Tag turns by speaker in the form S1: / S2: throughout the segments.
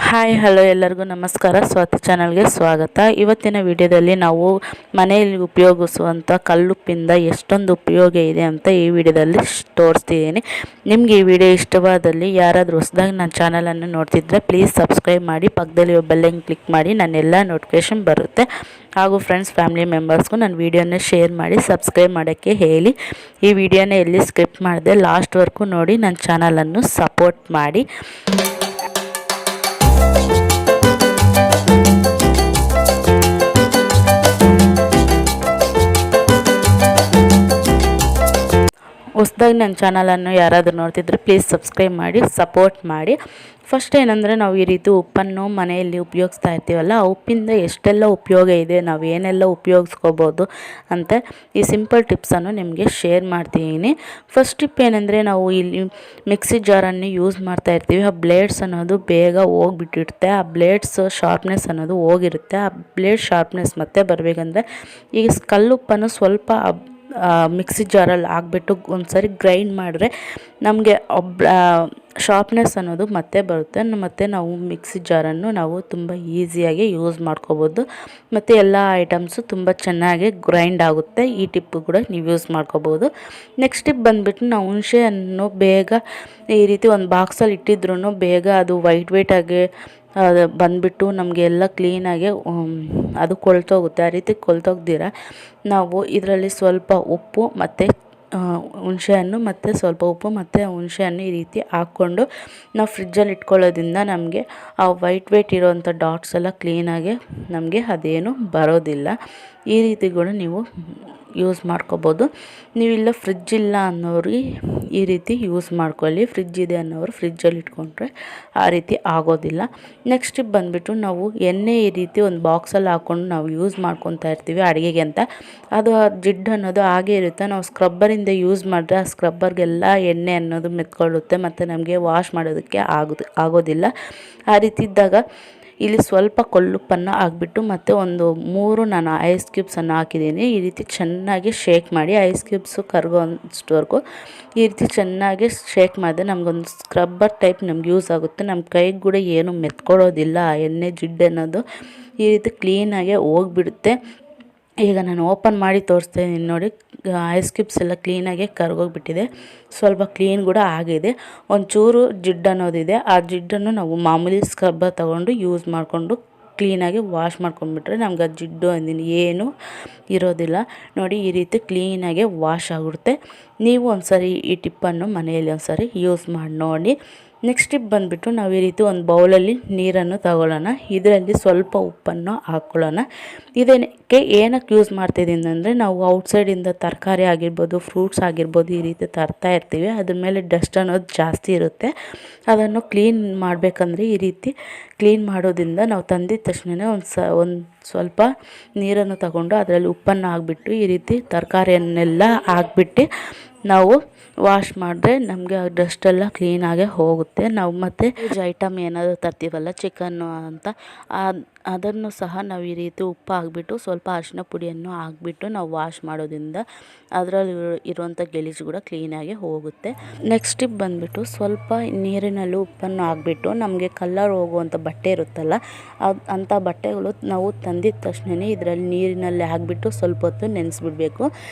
S1: Hi hello ಎಲ್ಲರಿಗೂ ನಮಸ್ಕಾರ. ಸ್ವಾತಿ ಚಾನಲ್ಗೆ ಸ್ವಾಗತ. ಇವತ್ತಿನ ವಿಡಿಯೋದಲ್ಲಿ ನಾವು ಮನೆಯಲ್ಲಿ ಉಪಯೋಗಿಸುವಂಥ ಕಲ್ಲುಪ್ಪಿಂದ ಎಷ್ಟೊಂದು ಉಪಯೋಗ ಇದೆ ಅಂತ ಈ ವಿಡಿಯೋದಲ್ಲಿ ತೋರಿಸ್ತಿದ್ದೀನಿ. ನಿಮಗೆ ಈ ವಿಡಿಯೋ ಇಷ್ಟವಾದಲ್ಲಿ ಯಾರಾದರೂ ಹೊಸದಾಗಿ ನನ್ನ ಚಾನಲನ್ನು ನೋಡ್ತಿದ್ರೆ ಪ್ಲೀಸ್ ಸಬ್ಸ್ಕ್ರೈಬ್ ಮಾಡಿ, ಪಕ್ಕದಲ್ಲಿ ಬೆಲ್ಲೈಕನ್ ಕ್ಲಿಕ್ ಮಾಡಿ, ನನ್ನೆಲ್ಲ ನೋಟಿಫಿಕೇಷನ್ ಬರುತ್ತೆ. ಹಾಗೂ ಫ್ರೆಂಡ್ಸ್ ಫ್ಯಾಮಿಲಿ ಮೆಂಬರ್ಸ್ಗೂ ನನ್ನ ವೀಡಿಯೋನ ಶೇರ್ ಮಾಡಿ ಸಬ್ಸ್ಕ್ರೈಬ್ ಮಾಡೋಕ್ಕೆ ಹೇಳಿ. ಈ ವಿಡಿಯೋನ ಎಲ್ಲಿ ಸ್ಕಿಪ್ ಮಾಡಿದೆ ಲಾಸ್ಟ್ವರೆಗೂ ನೋಡಿ ನನ್ನ ಚಾನಲನ್ನು ಸಪೋರ್ಟ್ ಮಾಡಿ. ಹೊಸದಾಗಿ ನನ್ನ ಚಾನಲನ್ನು ಯಾರಾದರೂ ನೋಡ್ತಿದ್ರೆ ಪ್ಲೀಸ್ ಸಬ್ಸ್ಕ್ರೈಬ್ ಮಾಡಿ ಸಪೋರ್ಟ್ ಮಾಡಿ. ಫಸ್ಟ್ ಏನಂದರೆ, ನಾವು ಈ ರೀತಿ ಉಪ್ಪನ್ನು ಮನೆಯಲ್ಲಿ ಉಪಯೋಗಿಸ್ತಾ ಇರ್ತೀವಲ್ಲ, ಆ ಉಪ್ಪಿಂದ ಎಷ್ಟೆಲ್ಲ ಉಪಯೋಗ ಇದೆ, ನಾವು ಏನೆಲ್ಲ ಉಪಯೋಗಿಸ್ಕೋಬೋದು ಅಂತ ಈ ಸಿಂಪಲ್ ಟಿಪ್ಸನ್ನು ನಿಮಗೆ ಶೇರ್ ಮಾಡ್ತಿದ್ದೀನಿ. ಫಸ್ಟ್ ಟಿಪ್ ಏನಂದರೆ, ನಾವು ಇಲ್ಲಿ ಮಿಕ್ಸಿ ಜಾರನ್ನು ಯೂಸ್ ಮಾಡ್ತಾ ಇರ್ತೀವಿ. ಆ ಬ್ಲೇಡ್ಸ್ ಅನ್ನೋದು ಬೇಗ ಹೋಗಿಬಿಟ್ಟಿರುತ್ತೆ, ಆ ಬ್ಲೇಡ್ಸ್ ಶಾರ್ಪ್ನೆಸ್ ಅನ್ನೋದು ಹೋಗಿರುತ್ತೆ. ಆ ಬ್ಲೇಡ್ ಶಾರ್ಪ್ನೆಸ್ ಮತ್ತೆ ಬರಬೇಕಂದ್ರೆ ಈಗ ಕಲ್ಲುಪ್ಪನ್ನು ಸ್ವಲ್ಪ ಮಿಕ್ಸಿ ಜಾರಲ್ಲಿ ಹಾಕ್ಬಿಟ್ಟು ಒಂದು ಸರಿ ಗ್ರೈಂಡ್ ಮಾಡಿದ್ರೆ ನಮಗೆ ಶಾರ್ಪ್ನೆಸ್ ಅನ್ನೋದು ಮತ್ತೆ ಬರುತ್ತೆ. ಮತ್ತು ನಾವು ಮಿಕ್ಸಿ ಜಾರನ್ನು ನಾವು ತುಂಬ ಈಸಿಯಾಗಿ ಯೂಸ್ ಮಾಡ್ಕೋಬೋದು ಮತ್ತು ಎಲ್ಲ ಐಟಮ್ಸು ತುಂಬ ಚೆನ್ನಾಗಿ ಗ್ರೈಂಡ್ ಆಗುತ್ತೆ. ಈ ಟಿಪ್ಪು ಕೂಡ ನೀವು ಯೂಸ್ ಮಾಡ್ಕೋಬೋದು. ನೆಕ್ಸ್ಟ್ ಟಿಪ್ ಬಂದುಬಿಟ್ಟು, ನಾವು ಹುಣಸೆಹಣ್ಣು ಬೇಗ ಈ ರೀತಿ ಒಂದು ಬಾಕ್ಸಲ್ಲಿ ಇಟ್ಟಿದ್ರೂ ಬೇಗ ಅದು ವೈಟಾಗಿ ಬಂದುಬಿಟ್ಟು ನಮಗೆ ಎಲ್ಲ ಕ್ಲೀನಾಗಿ ಅದು ಕೊಳ್ತೋಗುತ್ತೆ. ಆ ರೀತಿ ಕೊಳ್ತೋಗ್ದಿರ ನಾವು ಇದರಲ್ಲಿ ಸ್ವಲ್ಪ ಉಪ್ಪು ಮತ್ತು ಹುಣಸೆಹಣ್ಣು ಮತ್ತು ಸ್ವಲ್ಪ ಉಪ್ಪು ಮತ್ತು ಹುಣಸೆಹಣ್ಣು ಈ ರೀತಿ ಹಾಕ್ಕೊಂಡು ನಾವು ಫ್ರಿಜ್ಜಲ್ಲಿ ಇಟ್ಕೊಳ್ಳೋದ್ರಿಂದ ನಮಗೆ ಆ ವೈಟ್ ಇರೋವಂಥ ಡಾಟ್ಸ್ ಎಲ್ಲ ಕ್ಲೀನಾಗಿ ನಮಗೆ ಅದೇನು ಬರೋದಿಲ್ಲ. ಈ ರೀತಿ ಕೂಡ ನೀವು ಯೂಸ್ ಮಾಡ್ಕೋಬೋದು. ನೀವಿಲ್ಲ ಫ್ರಿಜ್ ಇಲ್ಲ ಅನ್ನೋರಿಗೆ ಈ ರೀತಿ ಯೂಸ್ ಮಾಡ್ಕೊಳ್ಳಿ. ಫ್ರಿಜ್ ಇದೆ ಅನ್ನೋರು ಫ್ರಿಜ್ಜಲ್ಲಿ ಇಟ್ಕೊಂಡ್ರೆ ಆ ರೀತಿ ಆಗೋದಿಲ್ಲ. ನೆಕ್ಸ್ಟ್ ಬಂದುಬಿಟ್ಟು, ನಾವು ಎಣ್ಣೆ ಈ ರೀತಿ ಒಂದು ಬಾಕ್ಸಲ್ಲಿ ಹಾಕ್ಕೊಂಡು ನಾವು ಯೂಸ್ ಮಾಡ್ಕೊತಾ ಇರ್ತೀವಿ ಅಡುಗೆಗೆ ಅಂತ. ಅದು ಜಿಡ್ಡು ಅನ್ನೋದು ಹಾಗೇ ಇರುತ್ತೆ. ನಾವು ಸ್ಕ್ರಬ್ಬರಿಂದ ಯೂಸ್ ಮಾಡಿದ್ರೆ ಆ ಸ್ಕ್ರಬ್ಬರ್ಗೆಲ್ಲ ಎಣ್ಣೆ ಅನ್ನೋದು ಮೆತ್ಕೊಳ್ಳುತ್ತೆ ಮತ್ತು ನಮಗೆ ವಾಶ್ ಮಾಡೋದಕ್ಕೆ ಆಗೋದಿಲ್ಲ. ಆ ರೀತಿ ಇದ್ದಾಗ ಇಲ್ಲಿ ಸ್ವಲ್ಪ ಕಲ್ಲುಪ್ಪನ್ನು ಹಾಕ್ಬಿಟ್ಟು ಮತ್ತು ಒಂದು 3 ನಾನು ಐಸ್ ಕ್ಯೂಬ್ಸನ್ನು ಹಾಕಿದ್ದೀನಿ. ಈ ರೀತಿ ಚೆನ್ನಾಗಿ ಶೇಕ್ ಮಾಡಿ, ಐಸ್ ಕ್ಯೂಬ್ಸು ಕರಗೋಷ್ಟವರೆಗೂ ಈ ರೀತಿ ಚೆನ್ನಾಗಿ ಶೇಕ್ ಮಾಡಿದ್ರೆ ನಮಗೊಂದು ಸ್ಕ್ರಬ್ಬರ್ ಟೈಪ್ ನಮ್ಗೆ ಯೂಸ್ ಆಗುತ್ತೆ. ನಮ್ಮ ಕೈಗೆ ಕೂಡ ಏನು ಮೆತ್ಕೊಳ್ಳೋದಿಲ್ಲ. ಆ ಎಣ್ಣೆ ಜಿಡ್ಡು ಅನ್ನೋದು ಈ ರೀತಿ ಕ್ಲೀನಾಗಿ ಹೋಗಿಬಿಡುತ್ತೆ. ಈಗ ನಾನು ಓಪನ್ ಮಾಡಿ ತೋರಿಸ್ತಾ ಇದ್ದೀನಿ ನೋಡಿ, ಐಸ್ ಕ್ಯೂಬ್ಸ್ ಎಲ್ಲ ಕ್ಲೀನಾಗಿ ಕರಗೋಗ್ಬಿಟ್ಟಿದೆ. ಸ್ವಲ್ಪ ಕ್ಲೀನ್ ಕೂಡ ಆಗಿದೆ. ಒಂಚೂರು ಜಿಡ್ಡು ಅನ್ನೋದಿದೆ, ಆ ಜಿಡ್ಡನ್ನು ನಾವು ಮಾಮೂಲಿ ಸ್ಕ್ರಬ್ಬರ್ ತೊಗೊಂಡು ಯೂಸ್ ಮಾಡಿಕೊಂಡು ಕ್ಲೀನಾಗಿ ವಾಶ್ ಮಾಡ್ಕೊಂಡ್ಬಿಟ್ರೆ ನಮ್ಗೆ ಆ ಜಿಡ್ಡು ಅಂದಿನ ಏನು ಇರೋದಿಲ್ಲ. ನೋಡಿ, ಈ ರೀತಿ ಕ್ಲೀನಾಗಿ ವಾಶ್ ಆಗಿಬಿಡುತ್ತೆ. ನೀವು ಒಂದ್ಸರಿ ಈ ಟಿಪ್ಪನ್ನು ಮನೆಯಲ್ಲಿ ಒಂದ್ಸರಿ ಯೂಸ್ ಮಾಡಿ ನೋಡಿ. ನೆಕ್ಸ್ಟ್ ಟಿಪ್ ಬಂದುಬಿಟ್ಟು, ನಾವು ಈ ರೀತಿ ಒಂದು ಬೌಲಲ್ಲಿ ನೀರನ್ನು ತಗೊಳ್ಳೋಣ. ಇದರಲ್ಲಿ ಸ್ವಲ್ಪ ಉಪ್ಪನ್ನು ಹಾಕ್ಕೊಳ್ಳೋಣ. ಇದಕ್ಕೆ ಏನಕ್ಕೆ ಯೂಸ್ ಮಾಡ್ತಿದ್ದೀನಿ ಅಂದರೆ, ನಾವು ಔಟ್ಸೈಡಿಂದ ತರಕಾರಿ ಆಗಿರ್ಬೋದು, ಫ್ರೂಟ್ಸ್ ಆಗಿರ್ಬೋದು ಈ ರೀತಿ ತರ್ತಾ ಇರ್ತೀವಿ. ಅದ್ರ ಮೇಲೆ ಡಸ್ಟ್ ಅನ್ನೋದು ಜಾಸ್ತಿ ಇರುತ್ತೆ. ಅದನ್ನು ಕ್ಲೀನ್ ಮಾಡಬೇಕಂದ್ರೆ ಈ ರೀತಿ ಕ್ಲೀನ್ ಮಾಡೋದ್ರಿಂದ ನಾವು ತಂದಿದ ತಕ್ಷಣ ಒಂದು ಸ್ವಲ್ಪ ನೀರನ್ನು ತಗೊಂಡು ಅದರಲ್ಲಿ ಉಪ್ಪನ್ನು ಹಾಕ್ಬಿಟ್ಟು ಈ ರೀತಿ ತರಕಾರಿಯನ್ನೆಲ್ಲ ಹಾಕ್ಬಿಟ್ಟು ನಾವು ವಾಶ್ ಮಾಡಿದ್ರೆ ನಮಗೆ ಆ ಡಸ್ಟೆಲ್ಲ ಕ್ಲೀನಾಗೆ ಹೋಗುತ್ತೆ. ನಾವು ಮತ್ತು ವೆಜ್ ಐಟಮ್ ಏನಾದರೂ ತರ್ತೀವಲ್ಲ, ಚಿಕನ್ನು ಅಂತ, ಅದನ್ನು ಸಹ ನಾವು ಈ ರೀತಿ ಉಪ್ಪು ಹಾಕ್ಬಿಟ್ಟು ಸ್ವಲ್ಪ ಅರಿಶಿನ ಪುಡಿಯನ್ನು ಹಾಕ್ಬಿಟ್ಟು ನಾವು ವಾಶ್ ಮಾಡೋದ್ರಿಂದ ಅದರಲ್ಲಿ ಇರುವಂಥ ಗಲೀಜು ಕೂಡ ಕ್ಲೀನಾಗಿ ಹೋಗುತ್ತೆ. ನೆಕ್ಸ್ಟ್ ಟಿಪ್ ಬಂದುಬಿಟ್ಟು, ಸ್ವಲ್ಪ ನೀರಿನಲ್ಲಿ ಉಪ್ಪನ್ನು ಹಾಕ್ಬಿಟ್ಟು ನಮಗೆ ಕಲರ್ ಹೋಗುವಂಥ ಬಟ್ಟೆ ಇರುತ್ತಲ್ಲ, ಅಂಥ ಬಟ್ಟೆಗಳು ನಾವು ತಂದಿದ ತಕ್ಷಣ ಇದರಲ್ಲಿ ನೀರಿನಲ್ಲಿ ಹಾಕಿಬಿಟ್ಟು ಸ್ವಲ್ಪ ಹೊತ್ತು ನೆನೆಸ್ಬಿಡ್ಬೇಕು.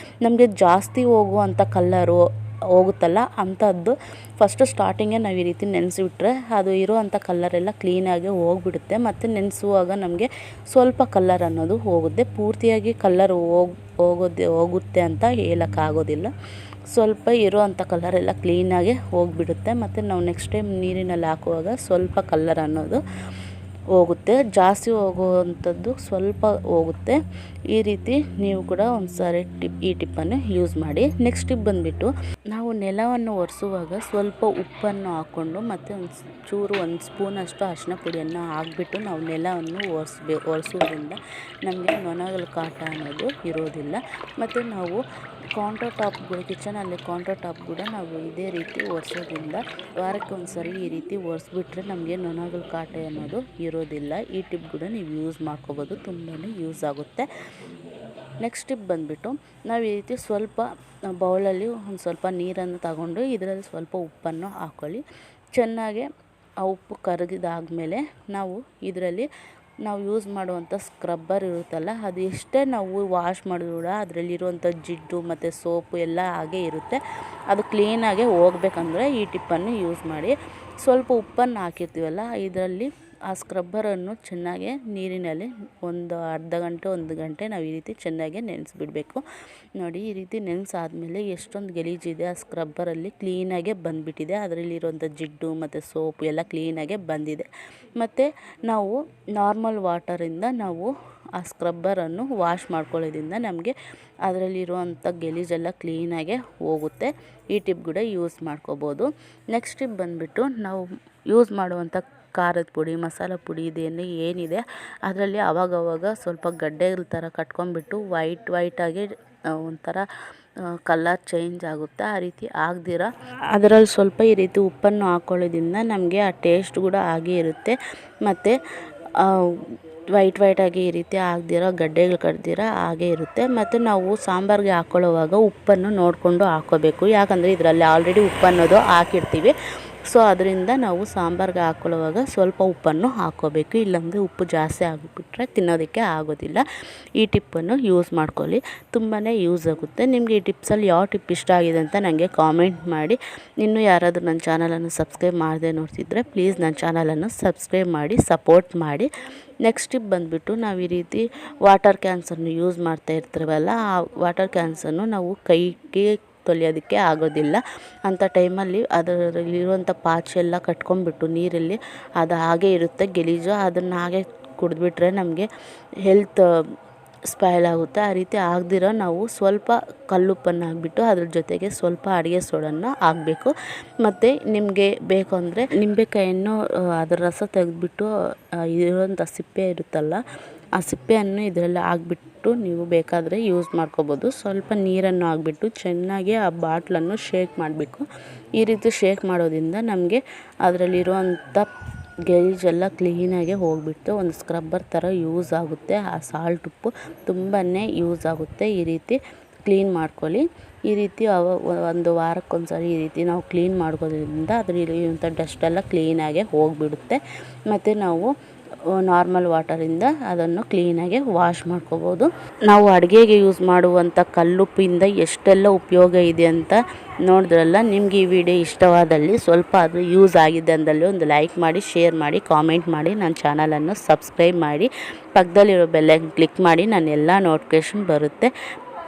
S1: ನಮಗೆ ಜಾಸ್ತಿ ಹೋಗುವಂಥ ಕಲ್ಲರು ಹೋಗುತ್ತಲ್ಲ ಅಂಥದ್ದು ಫಸ್ಟು ಸ್ಟಾರ್ಟಿಂಗೇ ನಾವು ಈ ರೀತಿ ನೆನೆಸಿಬಿಟ್ರೆ ಅದು ಇರೋವಂಥ ಕಲ್ಲರೆಲ್ಲ ಕ್ಲೀನಾಗಿ ಹೋಗಿಬಿಡುತ್ತೆ. ಮತ್ತು ನೆನೆಸುವಾಗ ನಮಗೆ ಸ್ವಲ್ಪ ಕಲ್ಲರ್ ಅನ್ನೋದು ಹೋಗುತ್ತೆ. ಪೂರ್ತಿಯಾಗಿ ಕಲ್ಲರ್ ಹೋಗುತ್ತೆ ಅಂತ ಹೇಳೋಕ್ಕಾಗೋದಿಲ್ಲ. ಸ್ವಲ್ಪ ಇರೋವಂಥ ಕಲರೆಲ್ಲ ಕ್ಲೀನಾಗಿ ಹೋಗಿಬಿಡುತ್ತೆ. ಮತ್ತು ನಾವು ನೆಕ್ಸ್ಟ್ ಟೈಮ್ ನೀರಿನಲ್ಲಿ ಹಾಕುವಾಗ ಸ್ವಲ್ಪ ಕಲ್ಲರ್ ಅನ್ನೋದು ಹೋಗುತ್ತೆ, ಜಾಸ್ತಿ ಹೋಗುವಂಥದ್ದು ಸ್ವಲ್ಪ ಹೋಗುತ್ತೆ. ಈ ರೀತಿ ನೀವು ಕೂಡ ಒಂದ್ಸಾರಿ ಈ ಟಿಪ್ಪನ್ನು ಯೂಸ್ ಮಾಡಿ. ನೆಕ್ಸ್ಟ್ ಟಿಪ್ ಬಂದುಬಿಟ್ಟು, ನಾವು ನೆಲವನ್ನು ಒರೆಸುವಾಗ ಸ್ವಲ್ಪ ಉಪ್ಪನ್ನು ಹಾಕ್ಕೊಂಡು ಮತ್ತು ಒಂದು ಸ್ಪೂನಷ್ಟು ಅರಿಶಿನ ಪುಡಿಯನ್ನು ಹಾಕ್ಬಿಟ್ಟು ನಾವು ನೆಲವನ್ನು ಒರೆಸೋದ್ರಿಂದ ನಮಗೆ ನೊಣಗಳ ಕಾಟ ಅನ್ನೋದು ಇರೋದಿಲ್ಲ. ಮತ್ತು ನಾವು ಕಿಚನಲ್ಲಿ ಕೌಂಟರ್ ಟಾಪ್ ಕೂಡ ನಾವು ಇದೇ ರೀತಿ ಒರೆಸೋದ್ರಿಂದ ವಾರಕ್ಕೆ ಒಂದು ಸರಿ ಈ ರೀತಿ ಒರೆಸ್ಬಿಟ್ರೆ ನಮಗೆ ನೊಣಗಳ ಕಾಟ ಅನ್ನೋದು ಇರೋದಿಲ್ಲ. ಈ ಟಿಪ್ ಕೂಡ ನೀವು ಯೂಸ್ ಮಾಡ್ಕೋಬೋದು, ತುಂಬಾ ಯೂಸ್ ಆಗುತ್ತೆ. ನೆಕ್ಸ್ಟ್ ಟಿಪ್ ಬಂದುಬಿಟ್ಟು, ನಾವು ಈ ರೀತಿ ಸ್ವಲ್ಪ ಬೌಲಲ್ಲಿ ಒಂದು ಸ್ವಲ್ಪ ನೀರನ್ನು ತಗೊಂಡು ಇದರಲ್ಲಿ ಸ್ವಲ್ಪ ಉಪ್ಪನ್ನು ಹಾಕ್ಕೊಳ್ಳಿ. ಚೆನ್ನಾಗಿ ಆ ಉಪ್ಪು ಕರಗಿದಾದಮೇಲೆ ನಾವು ಇದರಲ್ಲಿ ನಾವು ಯೂಸ್ ಮಾಡುವಂಥ ಸ್ಕ್ರಬ್ಬರ್ ಇರುತ್ತಲ್ಲ, ಅದು ಎಷ್ಟೇ ನಾವು ವಾಶ್ ಮಾಡಿದ್ರು ಕೂಡ ಅದರಲ್ಲಿರುವಂಥ ಜಿಡ್ಡು ಮತ್ತು ಸೋಪು ಎಲ್ಲ ಹಾಗೇ ಇರುತ್ತೆ. ಅದು ಕ್ಲೀನಾಗೆ ಹೋಗ್ಬೇಕಂದ್ರೆ ಈ ಟಿಪ್ಪನ್ನು ಯೂಸ್ ಮಾಡಿ. ಸ್ವಲ್ಪ ಉಪ್ಪನ್ನು ಹಾಕಿರ್ತೀವಲ್ಲ, ಇದರಲ್ಲಿ ಆ ಸ್ಕ್ರಬ್ಬರನ್ನು ಚೆನ್ನಾಗಿ ನೀರಿನಲ್ಲಿ ಒಂದು ಅರ್ಧ ಗಂಟೆ 1 ಗಂಟೆ ನಾವು ಈ ರೀತಿ ಚೆನ್ನಾಗಿ ನೆನೆಸ್ಬಿಡಬೇಕು. ನೋಡಿ, ಈ ರೀತಿ ನೆನೆಸಾದ್ಮೇಲೆ ಎಷ್ಟೊಂದು ಗಲೀಜಿದೆ ಆ ಸ್ಕ್ರಬ್ಬರಲ್ಲಿ ಕ್ಲೀನಾಗೆ ಬಂದುಬಿಟ್ಟಿದೆ. ಅದರಲ್ಲಿರುವಂಥ ಜಿಡ್ಡು ಮತ್ತು ಸೋಪು ಎಲ್ಲ ಕ್ಲೀನಾಗೆ ಬಂದಿದೆ. ಮತ್ತು ನಾವು ನಾರ್ಮಲ್ ವಾಟರಿಂದ ನಾವು ಆ ಸ್ಕ್ರಬ್ಬರನ್ನು ವಾಶ್ ಮಾಡ್ಕೊಳ್ಳೋದ್ರಿಂದ ನಮಗೆ ಅದರಲ್ಲಿರುವಂಥ ಗಲೀಜೆಲ್ಲ ಕ್ಲೀನಾಗೆ ಹೋಗುತ್ತೆ. ಈ ಟಿಪ್ ಕೂಡ ಯೂಸ್ ಮಾಡ್ಕೋಬೋದು. ನೆಕ್ಸ್ಟ್ ಟಿಪ್ ಬಂದುಬಿಟ್ಟು, ನಾವು ಯೂಸ್ ಮಾಡುವಂಥ ಖಾರದ ಪುಡಿ, ಮಸಾಲ ಪುಡಿ ಇದೇನು ಏನಿದೆ ಅದರಲ್ಲಿ ಆವಾಗವಾಗ ಸ್ವಲ್ಪ ಗಡ್ಡೆಗಳ ಥರ ಕಟ್ಕೊಂಡ್ಬಿಟ್ಟು ವೈಟಾಗಿ ಒಂಥರ ಕಲರ್ ಚೇಂಜ್ ಆಗುತ್ತೆ. ಆ ರೀತಿ ಆಗದಿರ ಅದರಲ್ಲಿ ಸ್ವಲ್ಪ ಈ ರೀತಿ ಉಪ್ಪನ್ನು ಹಾಕ್ಕೊಳ್ಳೋದ್ರಿಂದ ನಮಗೆ ಆ ಟೇಸ್ಟ್ ಕೂಡ ಹಾಗೇ ಇರುತ್ತೆ. ಮತ್ತು ವೈಟಾಗಿ ಈ ರೀತಿ ಆಗದಿರ ಗಡ್ಡೆಗಳು ಕಟ್ದಿರ ಹಾಗೇ ಇರುತ್ತೆ. ಮತ್ತು ನಾವು ಸಾಂಬಾರಿಗೆ ಹಾಕ್ಕೊಳ್ಳೋವಾಗ ಉಪ್ಪನ್ನು ನೋಡಿಕೊಂಡು ಹಾಕ್ಕೋಬೇಕು. ಯಾಕಂದರೆ ಇದರಲ್ಲಿ ಆಲ್ರೆಡಿ ಉಪ್ಪು ಅನ್ನೋದು ಹಾಕಿರ್ತೀವಿ. ಸೊ ಅದರಿಂದ ನಾವು ಸಾಂಬಾರಿಗೆ ಹಾಕ್ಕೊಳ್ಳೋವಾಗ ಸ್ವಲ್ಪ ಉಪ್ಪನ್ನು ಹಾಕ್ಕೋಬೇಕು. ಇಲ್ಲಾಂದರೆ ಉಪ್ಪು ಜಾಸ್ತಿ ಆಗಿಬಿಟ್ರೆ ತಿನ್ನೋದಕ್ಕೆ ಆಗೋದಿಲ್ಲ. ಈ ಟಿಪ್ಪನ್ನು ಯೂಸ್ ಮಾಡ್ಕೊಳ್ಳಿ, ತುಂಬಾ ಯೂಸ್ ಆಗುತ್ತೆ. ನಿಮಗೆ ಈ ಟಿಪ್ಸಲ್ಲಿ ಯಾವ ಟಿಪ್ ಇಷ್ಟ ಆಗಿದೆ ಅಂತ ನನಗೆ ಕಾಮೆಂಟ್ ಮಾಡಿ. ಇನ್ನೂ ಯಾರಾದರೂ ನನ್ನ ಚಾನಲನ್ನು ಸಬ್ಸ್ಕ್ರೈಬ್ ಮಾಡದೆ ನೋಡ್ತಿದ್ರೆ ಪ್ಲೀಸ್ ನನ್ನ ಚಾನಲನ್ನು ಸಬ್ಸ್ಕ್ರೈಬ್ ಮಾಡಿ, ಸಪೋರ್ಟ್ ಮಾಡಿ. ನೆಕ್ಸ್ಟ್ ಟಿಪ್ ಬಂದುಬಿಟ್ಟು, ನಾವು ಈ ರೀತಿ ವಾಟರ್ ಕ್ಯಾನ್ಸನ್ನು ಯೂಸ್ ಮಾಡ್ತಾ ಇರ್ತೀವಲ್ಲ, ಆ ವಾಟರ್ ಕ್ಯಾನ್ಸನ್ನು ನಾವು ಕೈಗೆ ತೊಳೆಯೋದಕ್ಕೆ ಆಗೋದಿಲ್ಲ. ಅಂಥ ಟೈಮಲ್ಲಿ ಅದರಲ್ಲಿರುವಂಥ ಪಾಚಿ ಎಲ್ಲ ಕಟ್ಕೊಂಡ್ಬಿಟ್ಟು ನೀರಲ್ಲಿ ಅದು ಹಾಗೇ ಇರುತ್ತೆ ಗಲೀಜು. ಅದನ್ನು ಹಾಗೆ ಕುಡಿದ್ಬಿಟ್ರೆ ನಮಗೆ ಹೆಲ್ತ್ ಸ್ಪಾಯ್ಲ್ ಆಗುತ್ತೆ. ಆ ರೀತಿ ಆಗದಿರೋ ನಾವು ಸ್ವಲ್ಪ ಕಲ್ಲುಪ್ಪನ್ನು ಹಾಕ್ಬಿಟ್ಟು ಅದ್ರ ಜೊತೆಗೆ ಸ್ವಲ್ಪ ಅಡುಗೆ ಸೋಡನ್ನು ಹಾಕಬೇಕು. ಮತ್ತು ನಿಮಗೆ ಬೇಕು ಅಂದರೆ ನಿಂಬೆಕಾಯನ್ನು ಅದರ ರಸ ತೆಗೆದ್ಬಿಟ್ಟು ಇರುವಂಥ ಸಿಪ್ಪೆ ಇರುತ್ತಲ್ಲ, ಆ ಸಿಪ್ಪೆಯನ್ನು ಇದರಲ್ಲಿ ಹಾಕ್ಬಿಟ್ಟು ನೀವು ಬೇಕಾದರೆ ಯೂಸ್ ಮಾಡ್ಕೋಬೋದು. ಸ್ವಲ್ಪ ನೀರನ್ನು ಹಾಕ್ಬಿಟ್ಟು ಚೆನ್ನಾಗಿ ಆ ಬಾಟ್ಲನ್ನು ಶೇಕ್ ಮಾಡಬೇಕು. ಈ ರೀತಿ ಶೇಕ್ ಮಾಡೋದ್ರಿಂದ ನಮಗೆ ಅದರಲ್ಲಿರುವಂಥ ಗಲೀಜೆಲ್ಲ ಕ್ಲೀನಾಗಿ ಹೋಗಿಬಿಟ್ಟು ಒಂದು ಸ್ಕ್ರಬ್ಬರ್ ಥರ ಯೂಸ್ ಆಗುತ್ತೆ. ಆ ಸಾಲ್ಟ್ ಉಪ್ಪು ತುಂಬಾ ಯೂಸ್ ಆಗುತ್ತೆ. ಈ ರೀತಿ ಕ್ಲೀನ್ ಮಾಡ್ಕೊಳ್ಳಿ. ಈ ರೀತಿ ಒಂದು ವಾರಕ್ಕೊಂದ್ಸರಿ ಈ ರೀತಿ ನಾವು ಕ್ಲೀನ್ ಮಾಡ್ಕೋದ್ರಿಂದ ಅದರಲ್ಲಿರುವಂಥ ಡಸ್ಟೆಲ್ಲ ಕ್ಲೀನಾಗೆ ಹೋಗಿಬಿಡುತ್ತೆ. ಮತ್ತು ನಾವು ನಾರ್ಮಲ್ ವಾಟರಿಂದ ಅದನ್ನು ಕ್ಲೀನಾಗಿ ವಾಶ್ ಮಾಡ್ಕೋಬೋದು. ನಾವು ಅಡುಗೆಗೆ ಯೂಸ್ ಮಾಡುವಂಥ ಕಲ್ಲುಪ್ಪಿಂದ ಎಷ್ಟೆಲ್ಲ ಉಪಯೋಗ ಇದೆ ಅಂತ ನೋಡಿದ್ರಲ್ಲ. ನಿಮಗೆ ಈ ವಿಡಿಯೋ ಇಷ್ಟವಾದಲ್ಲಿ ಸ್ವಲ್ಪ ಅದು ಯೂಸ್ ಆಗಿದೆ ಅಂದಲ್ಲಿ ಒಂದು ಲೈಕ್ ಮಾಡಿ, ಶೇರ್ ಮಾಡಿ, ಕಾಮೆಂಟ್ ಮಾಡಿ, ನನ್ನ ಚಾನಲನ್ನು ಸಬ್ಸ್ಕ್ರೈಬ್ ಮಾಡಿ, ಪಕ್ಕದಲ್ಲಿರೋ ಬೆಲ್ಲೈಕನ್ ಕ್ಲಿಕ್ ಮಾಡಿ. ನನ್ನ ಎಲ್ಲ ನೋಟಿಫಿಕೇಷನ್ ಬರುತ್ತೆ.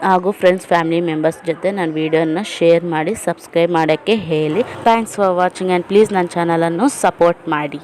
S1: ಹಾಗೂ ಫ್ರೆಂಡ್ಸ್, ಫ್ಯಾಮಿಲಿ ಮೆಂಬರ್ಸ್ ಜೊತೆ ನನ್ನ ವೀಡಿಯೋನ ಶೇರ್ ಮಾಡಿ, ಸಬ್ಸ್ಕ್ರೈಬ್ ಮಾಡೋಕ್ಕೆ ಹೇಳಿ. Thanks for watching and please ನನ್ನ ಚಾನಲನ್ನು ಸಪೋರ್ಟ್ ಮಾಡಿ.